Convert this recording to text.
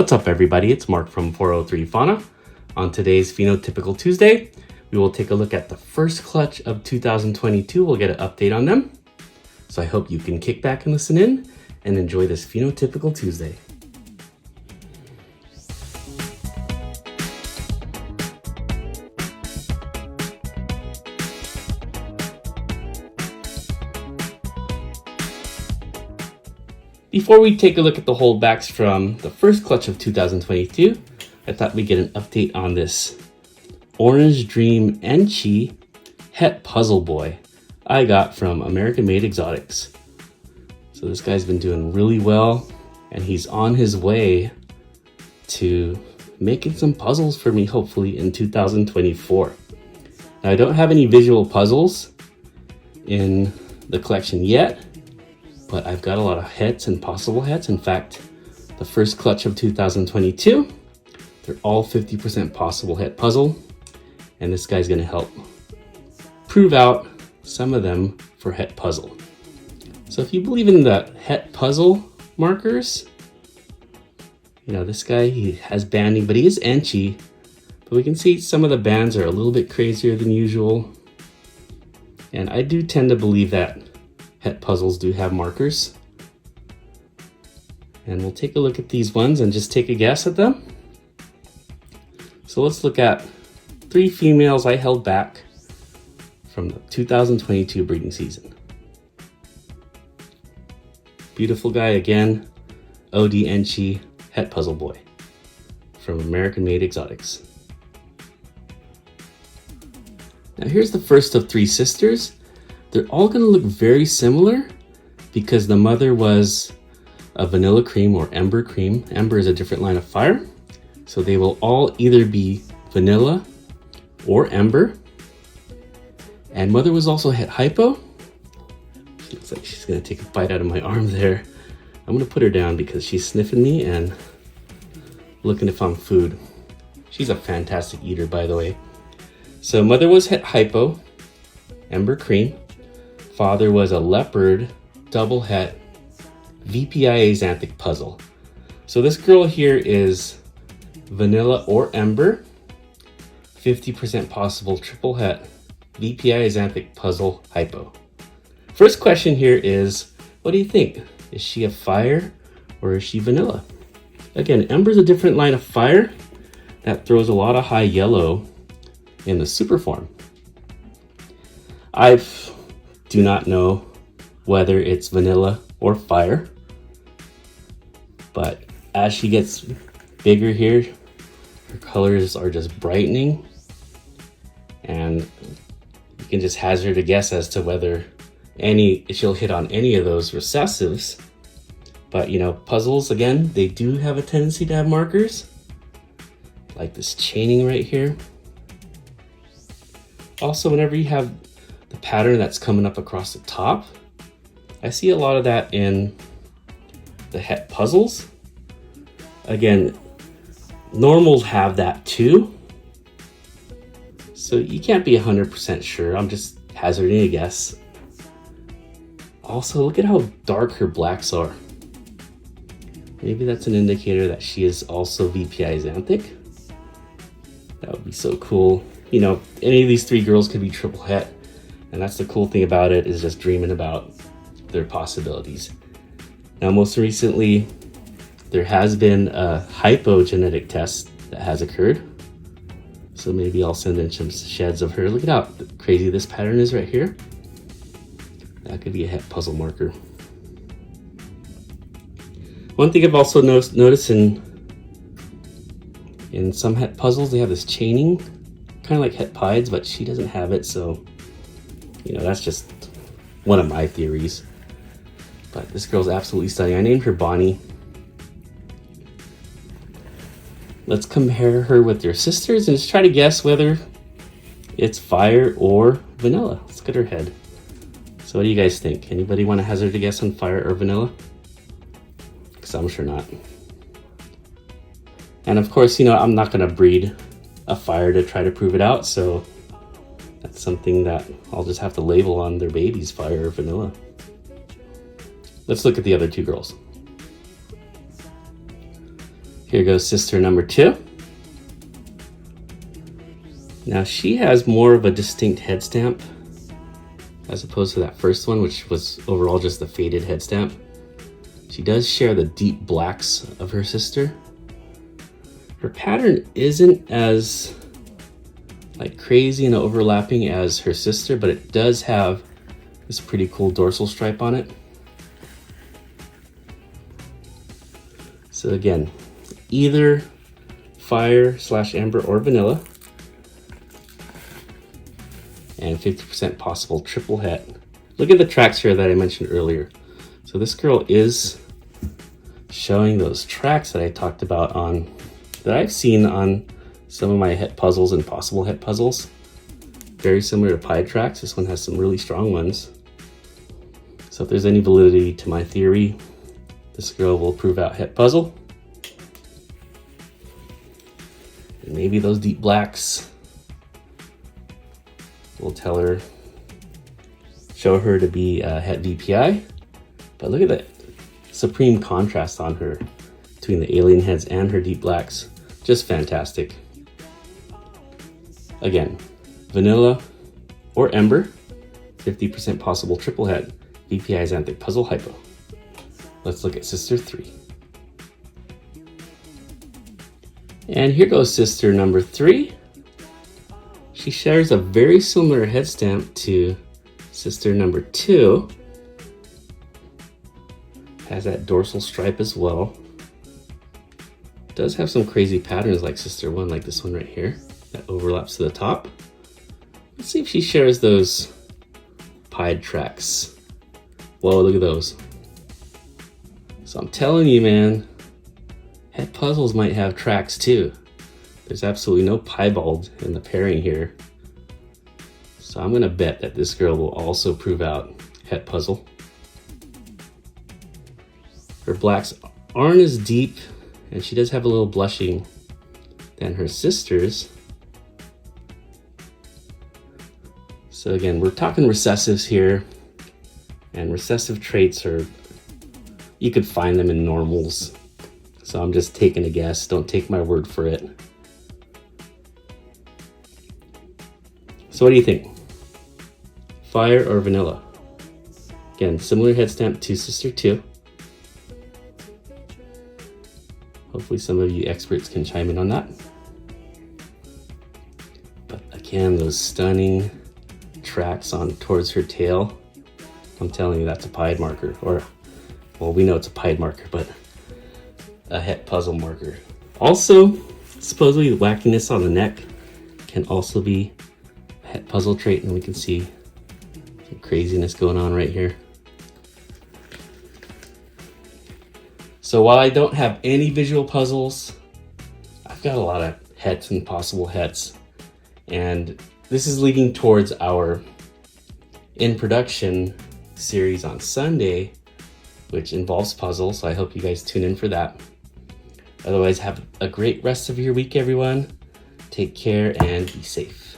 What's up, everybody? It's Mark from 403 Fauna. On today's Phenotypical Tuesday, we will take a look at the first clutch of 2022. We'll get an update on them. So I hope you can kick back and listen in and enjoy this Phenotypical Tuesday. Before we take a look at the holdbacks from the first clutch of 2022, I thought we'd get an update on this Orange Dream Enchi Het Puzzle Boy I got from American Made Exotics. So this guy's been doing really well, and he's on his way to making some puzzles for me, hopefully in 2024. Now, I don't have any visual puzzles in the collection yet, but I've got a lot of hets and possible hets. In fact, the first clutch of 2022, they're all 50% possible het puzzle, and this guy's gonna help prove out some of them for het puzzle. So if you believe in the het puzzle markers, you know, this guy, he has banding, but he is Enchi, but we can see some of the bands are a little bit crazier than usual. And I do tend to believe that het puzzles do have markers. And we'll take a look at these ones and just take a guess at them. So let's look at 3 females I held back from the 2022 breeding season. Beautiful guy again, OD Enchi Het Puzzle Boy from American Made Exotics. Now here's the first of 3 sisters. They're all gonna look very similar because the mother was a vanilla cream or ember cream. Ember is a different line of fire. So they will all either be vanilla or ember. And mother was also het hypo. She looks like she's gonna take a bite out of my arm there. I'm gonna put her down because she's sniffing me and looking if I'm food. She's a fantastic eater, by the way. So mother was het hypo, ember cream. Father was a leopard double het VPI axanthic puzzle. So this girl here is vanilla or ember, 50% possible triple het VPI axanthic puzzle hypo. First question here is, what do you think? Is she a fire or is she vanilla? Again, ember is a different line of fire that throws a lot of high yellow in the super form. I do not know whether it's vanilla or fire, but as she gets bigger here, her colors are just brightening, and you can just hazard a guess as to whether she'll hit on any of those recessives. But you know, puzzles, again, they do have a tendency to have markers, like this chaining right here. Also, whenever you have the pattern that's coming up across the top, I see a lot of that in the het puzzles. Again, normals have that too, so you can't be 100% sure. I'm just hazarding a guess. Also, look at how dark her blacks are. Maybe that's an indicator that she is also VPI axanthic. That would be so cool. You know, any of these 3 girls could be triple het, and that's the cool thing about it, is just dreaming about their possibilities. Now, most recently, there has been a hypogenetic test that has occurred. So maybe I'll send in some sheds of her. Look at how crazy this pattern is right here. That could be a het puzzle marker. One thing I've also noticed in some het puzzles, they have this chaining, kind of like het pieds, but she doesn't have it. So, you know, that's just one of my theories. But this girl's absolutely stunning. I named her Bonnie. Let's compare her with their sisters and just try to guess whether it's fire or vanilla. Let's look at her head. So what do you guys think? Anybody want to hazard a guess on fire or vanilla? Because I'm sure not. And of course, you know, I'm not going to breed a fire to try to prove it out. So that's something that I'll just have to label on their babies, fire or vanilla. Let's look at the other 2 girls. Here goes sister number 2. Now she has more of a distinct head stamp as opposed to that first one, which was overall just a faded head stamp. She does share the deep blacks of her sister. Her pattern isn't as like crazy and overlapping as her sister, but it does have this pretty cool dorsal stripe on it. So again, either fire / amber or vanilla, and 50% possible triple het. Look at the tracks here that I mentioned earlier. So this girl is showing those tracks that I talked about that I've seen on some of my het puzzles and possible het puzzles. Very similar to pied tracks. This one has some really strong ones. So if there's any validity to my theory, this girl will prove out het puzzle. And maybe those deep blacks will show her to be het VPI. But look at that supreme contrast on her between the alien heads and her deep blacks. Just fantastic. Again, vanilla or ember, 50% possible triple het, VPI Xanthic Puzzle Hypo. Let's look at sister 3. And here goes sister number 3. She shares a very similar head stamp to sister number 2. Has that dorsal stripe as well. Does have some crazy patterns like sister 1, like this one right here, that overlaps to the top. Let's see if she shares those pied tracks. Whoa, look at those. So I'm telling you, man, het puzzles might have tracks too. There's absolutely no piebald in the pairing here. So I'm gonna bet that this girl will also prove out het puzzle. Her blacks aren't as deep, and she does have a little blushing than her sisters. So again, we're talking recessives here, and recessive traits you could find them in normals. So I'm just taking a guess, don't take my word for it. So what do you think? Fire or vanilla? Again, similar head stamp to sister 2. Hopefully some of you experts can chime in on that. But again, those stunning tracks on towards her tail. I'm telling you, that's a pied marker. Or, well, we know it's a pied marker, but a het puzzle marker. Also, supposedly the wackiness on the neck can also be a het puzzle trait, and we can see some craziness going on right here. So while I don't have any visual puzzles, I've got a lot of hets and possible hets. And this is leading towards our in production series on Sunday, which involves puzzles. So I hope you guys tune in for that. Otherwise, have a great rest of your week, everyone. Take care and be safe.